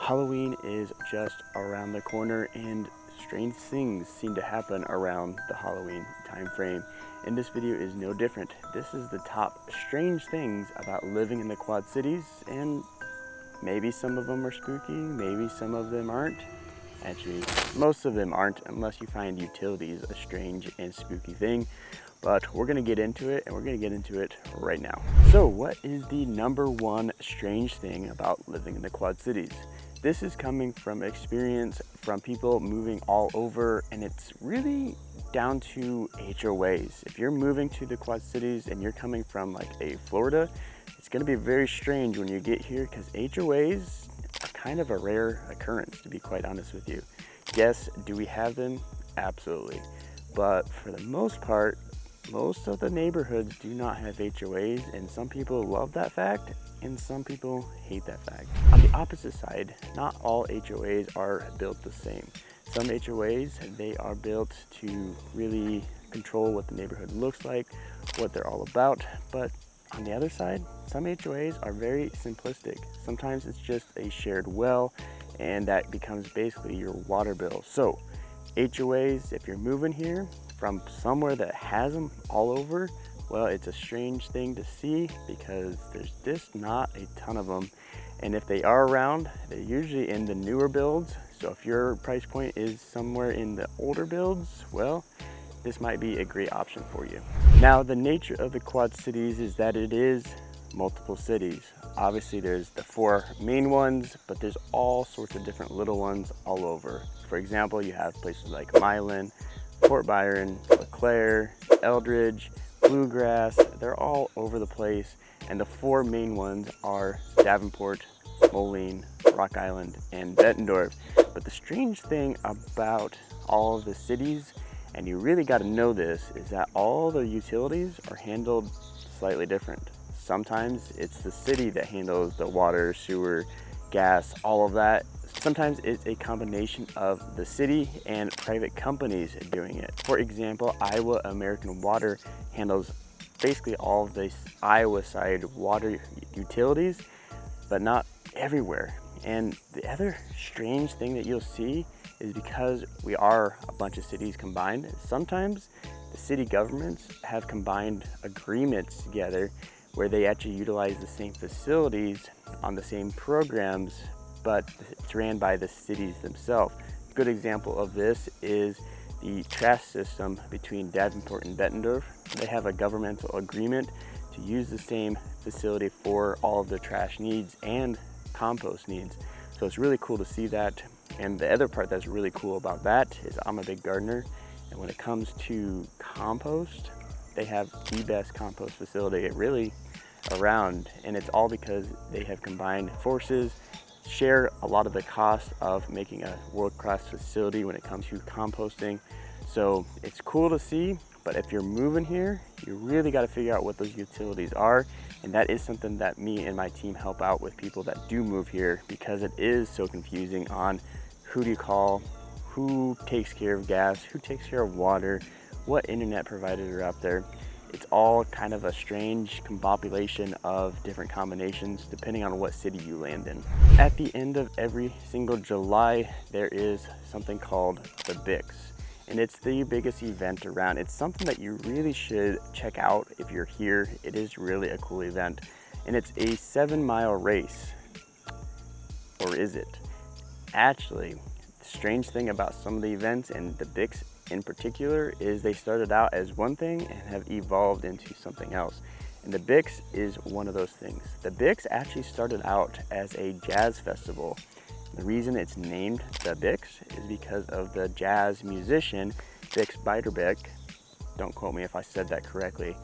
Halloween is just around the corner and strange things seem to happen around the Halloween time frame. And this video is no different. This is the top strange things about living in the Quad Cities, and maybe some of them are spooky, maybe some of them aren't. Actually, most of them aren't unless you find utilities a strange and spooky thing. But we're gonna get into it, and we're gonna get into it right now. So what is the number one strange thing about living in the Quad Cities? This is coming from experience from people moving all over, and it's really down to HOAs. If you're moving to the Quad Cities and you're coming from like a Florida, it's gonna be very strange when you get here because HOAs are kind of a rare occurrence, to be quite honest with you. Yes, do we have them? Absolutely. But for the most part, most of the neighborhoods do not have HOAs, and some people love that fact and some people hate that fact. On the opposite side, not all HOAs are built the same. Some HOAs, they are built to really control what the neighborhood looks like, what they're all about. But on the other side, some HOAs are very simplistic. Sometimes it's just a shared well, and that becomes basically your water bill. So HOAs, if you're moving here from somewhere that has them all over, well, it's a strange thing to see because there's just not a ton of them. And if they are around, they're usually in the newer builds. So if your price point is somewhere in the older builds, well, this might be a great option for you. Now, the nature of the Quad Cities is that it is multiple cities. Obviously, there's the four main ones, but there's all sorts of different little ones all over. For example, you have places like Milan, Fort Byron, LeClaire, Eldridge, Bluegrass. They're all over the place, and the four main ones are Davenport, Moline, Rock Island, and Bettendorf. But the strange thing about all of the cities, and you really got to know this, is that all the utilities are handled slightly different. Sometimes it's the city that handles the water, sewer, gas, all of that. Sometimes it's a combination of the city and private companies doing it. For example, Iowa American Water handles basically all of the Iowa side water utilities, but not everywhere. And the other strange thing that you'll see is because we are a bunch of cities combined, sometimes the city governments have combined agreements together where they actually utilize the same facilities on the same programs, but it's ran by the cities themselves. A good example of this is the trash system between Davenport and Bettendorf. They have a governmental agreement to use the same facility for all of their trash needs and compost needs. So it's really cool to see that. And the other part that's really cool about that is I'm a big gardener, and when it comes to compost, they have the best compost facility really around, and it's all because they have combined forces, share a lot of the cost of making a world-class facility when it comes to composting. So it's cool to see, but if you're moving here, you really got to figure out what those utilities are, and that is something that me and my team help out with people that do move here, because it is so confusing on who do you call, who takes care of gas, who takes care of water, what internet providers are out there. It's all kind of a strange combobulation of different combinations depending on what city you land in. At the end of every single July, there is something called the Bix, and it's the biggest event around. It's something that you really should check out if you're here. It is really a cool event, and it's a 7-mile race. Or is it? Actually, the strange thing about some of the events, and the Bix in particular, is they started out as one thing and have evolved into something else. And the Bix is one of those things. The Bix actually started out as a jazz festival. The reason it's named the Bix is because of the jazz musician Bix Beiderbecke. Don't quote me if I said that correctly,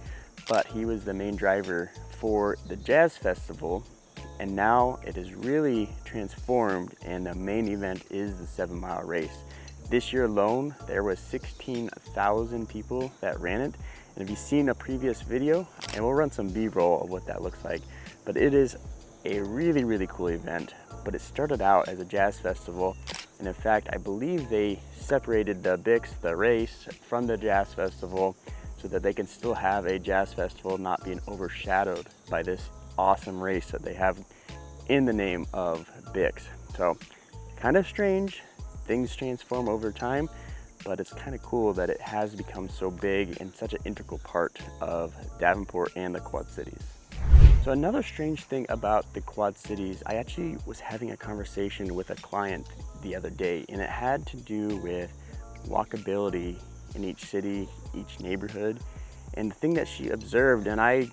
but he was the main driver for the jazz festival, and now it is really transformed, and the main event is the 7-mile race. This year alone, there was 16,000 people that ran it. And if you've seen a previous video, and we'll run some B-roll of what that looks like, but it is a really, really cool event. But it started out as a jazz festival. And in fact, I believe they separated the Bix, the race, from the jazz festival so that they can still have a jazz festival not being overshadowed by this awesome race that they have in the name of Bix. So kind of strange, things transform over time, but it's kind of cool that it has become so big and such an integral part of Davenport and the Quad Cities. So another strange thing about the Quad Cities, I actually was having a conversation with a client the other day, and it had to do with walkability in each city, each neighborhood. And the thing that she observed, and I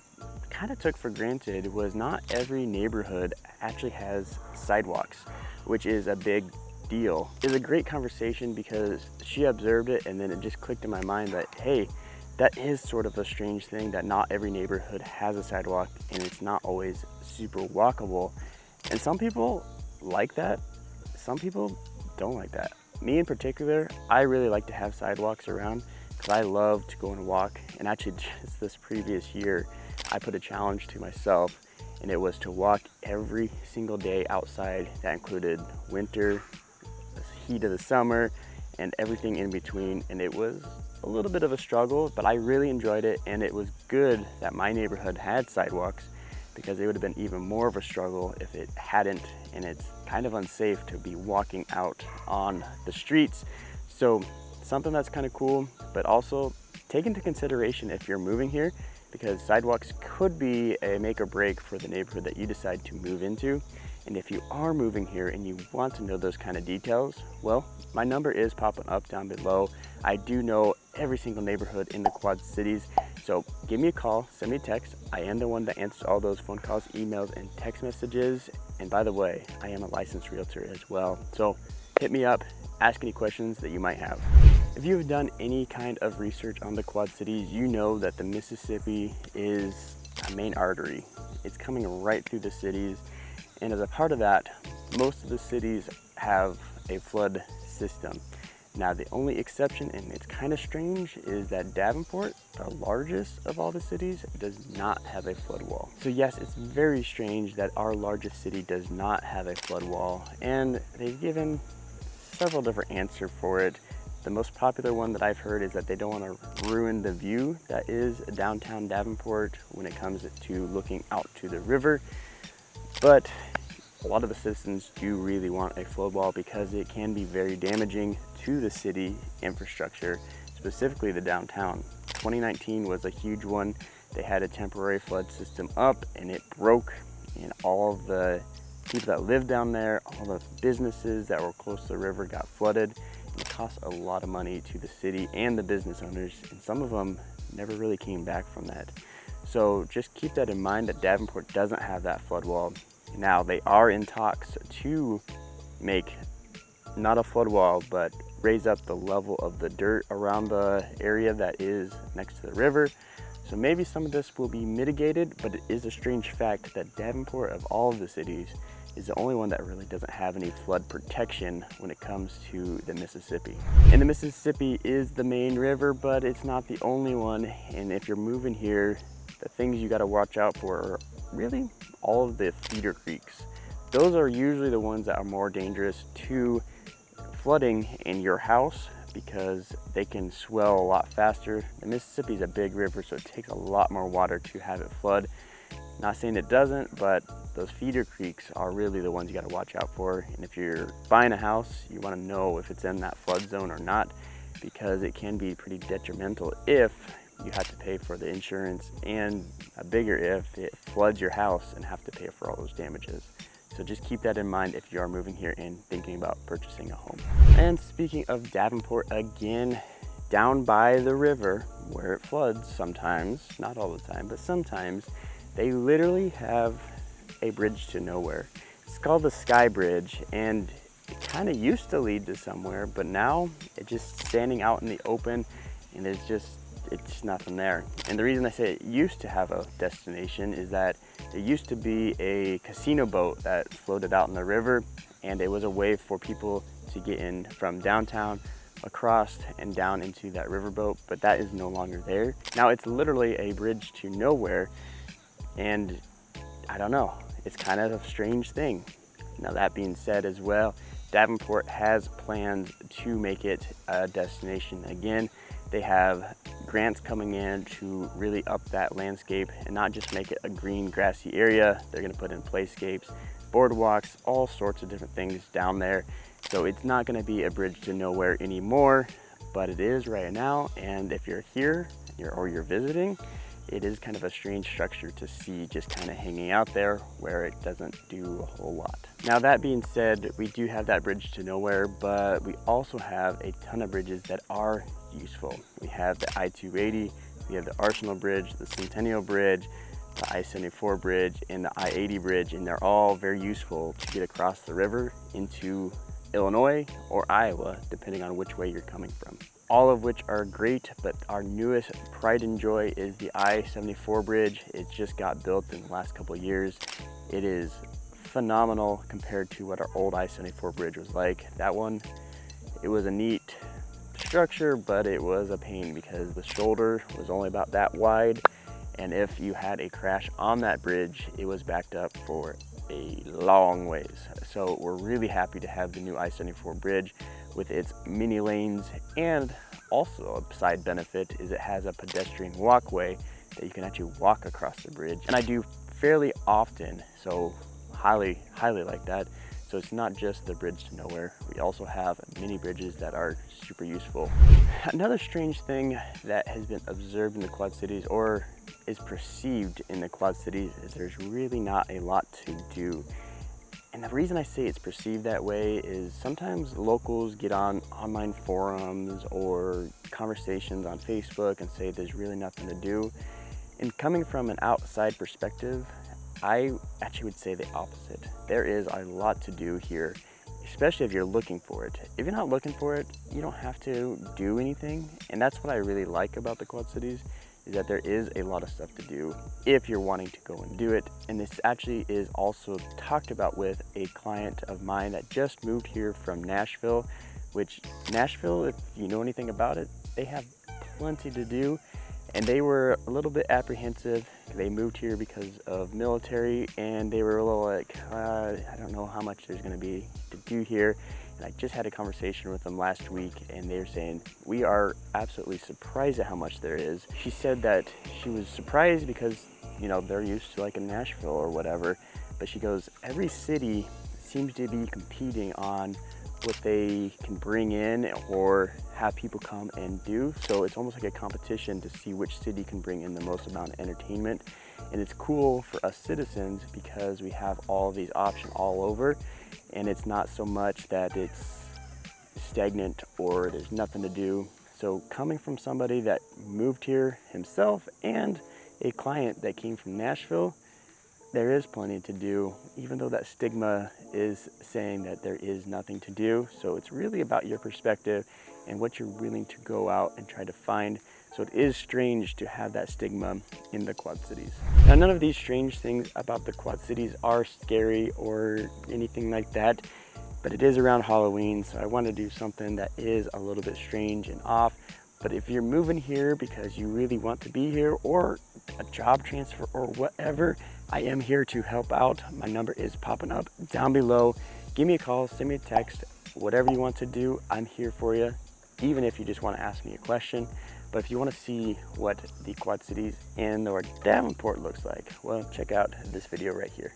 kind of took for granted, was not every neighborhood actually has sidewalks, which is a big deal. It was a great conversation because she observed it, and then it just clicked in my mind that, hey, that is sort of a strange thing, that not every neighborhood has a sidewalk and it's not always super walkable. And some people like that, some people don't like that. Me in particular, I really like to have sidewalks around because I love to go and walk. And actually just this previous year, I put a challenge to myself, and it was to walk every single day outside. That included winter, the heat of the summer, and everything in between. And it was a little bit of a struggle, but I really enjoyed it. And it was good that my neighborhood had sidewalks, because it would have been even more of a struggle if it hadn't. And it's kind of unsafe to be walking out on the streets. So something that's kind of cool, but also take into consideration if you're moving here, because sidewalks could be a make or break for the neighborhood that you decide to move into. And if you are moving here and you want to know those kind of details, well, my number is popping up down below. I do know every single neighborhood in the Quad Cities. So give me a call, send me a text. I am the one that answers all those phone calls, emails, and text messages. And by the way, I am a licensed realtor as well. So hit me up, ask any questions that you might have. If you've done any kind of research on the Quad Cities, you know that the Mississippi is a main artery. It's coming right through the cities. And as a part of that, most of the cities have a flood system. Now, the only exception, and it's kind of strange, is that Davenport, the largest of all the cities, does not have a flood wall. So yes, it's very strange that our largest city does not have a flood wall, and they've given several different answers for it. The most popular one that I've heard is that they don't want to ruin the view that is downtown Davenport when it comes to looking out to the river. But a lot of the citizens do really want a flood wall because it can be very damaging to the city infrastructure, specifically the downtown. 2019 was a huge one. They had a temporary flood system up and it broke, and all of the people that lived down there, all the businesses that were close to the river got flooded. And it cost a lot of money to the city and the business owners, and some of them never really came back from that. So just keep that in mind, that Davenport doesn't have that flood wall. Now, they are in talks to make not a flood wall, but raise up the level of the dirt around the area that is next to the river. So maybe some of this will be mitigated, but it is a strange fact that Davenport, of all of the cities, is the only one that really doesn't have any flood protection when it comes to the Mississippi. And the Mississippi is the main river, but it's not the only one. And if you're moving here, the things you got to watch out for are really all of the feeder creeks. Those are usually the ones that are more dangerous to flooding in your house because they can swell a lot faster. The Mississippi is a big river, so it takes a lot more water to have it flood. Not saying it doesn't, but those feeder creeks are really the ones you got to watch out for. And if you're buying a house, you want to know if it's in that flood zone or not, because it can be pretty detrimental if you have to pay for the insurance, and a bigger if it floods your house and have to pay for all those damages. So just keep that in mind if you are moving here and thinking about purchasing a home. And speaking of Davenport again, down by the river where it floods sometimes, not all the time, but sometimes, they literally have a bridge to nowhere. It's called the Sky Bridge, and it kind of used to lead to somewhere, but now it's just standing out in the open, and it's just nothing there. And the reason I say it used to have a destination is that it used to be a casino boat that floated out in the river, and it was a way for people to get in from downtown across and down into that riverboat, but that is no longer there. Now it's literally a bridge to nowhere, and I don't know, it's kind of a strange thing. Now that being said as well, Davenport has plans to make it a destination again. They have grants coming in to really up that landscape and not just make it a green, grassy area. They're gonna put in playscapes. boardwalks, all sorts of different things down there. So it's not going to be a bridge to nowhere anymore, but it is right now. And if you're here or you're visiting, it is kind of a strange structure to see just kind of hanging out there where it doesn't do a whole lot. Now that being said, we do have that bridge to nowhere, but we also have a ton of bridges that are useful. We have the I-280, we have the Arsenal Bridge, the Centennial Bridge, the I-74 bridge, and the I-80 bridge, and they're all very useful to get across the river into Illinois or Iowa, depending on which way you're coming from. All of which are great, but our newest pride and joy is the I-74 bridge. It just got built in the last couple of years. It is phenomenal compared to what our old I-74 bridge was like. That one, it was a neat structure, but it was a pain because the shoulder was only about that wide, and if you had a crash on that bridge, it was backed up for a long ways. So we're really happy to have the new I-74 bridge with its mini lanes, and also a side benefit is it has a pedestrian walkway that you can actually walk across the bridge. And I do fairly often, so highly like that. So it's not just the bridge to nowhere. We also have mini bridges that are super useful. Another strange thing that has been observed in the Quad Cities, or is perceived in the Quad Cities, is there's really not a lot to do. And the reason I say it's perceived that way is sometimes locals get on online forums or conversations on Facebook and say there's really nothing to do. And coming from an outside perspective, I actually would say the opposite. There is a lot to do here, especially if you're looking for it. If you're not looking for it, you don't have to do anything. And that's what I really like about the Quad Cities, is that there is a lot of stuff to do if you're wanting to go and do it. And this actually is also talked about with a client of mine that just moved here from Nashville, which Nashville, if you know anything about it, they have plenty to do. And they were a little bit apprehensive. They moved here because of military, and they were a little like, I don't know how much there's gonna be to do here. And I just had a conversation with them last week, and they were saying, we are absolutely surprised at how much there is. She said that she was surprised because, you know, they're used to like in Nashville or whatever, but she goes, every city seems to be competing on what they can bring in or have people come and do. So it's almost like a competition to see which city can bring in the most amount of entertainment. And it's cool for us citizens because we have all of these options all over, and it's not so much that it's stagnant or there's nothing to do. So coming from somebody that moved here himself and a client that came from Nashville, there is plenty to do, even though that stigma is saying that there is nothing to do. So it's really about your perspective and what you're willing to go out and try to find. So it is strange to have that stigma in the Quad Cities. Now, none of these strange things about the Quad Cities are scary or anything like that, but it is around Halloween, so I want to do something that is a little bit strange and off. But if you're moving here because you really want to be here, or a job transfer or whatever, I am here to help out. My number is popping up down below. Give me a call, send me a text, whatever you want to do, I'm here for you. Even if you just want to ask me a question. But if you want to see what the Quad Cities and or Davenport looks like, well, check out this video right here.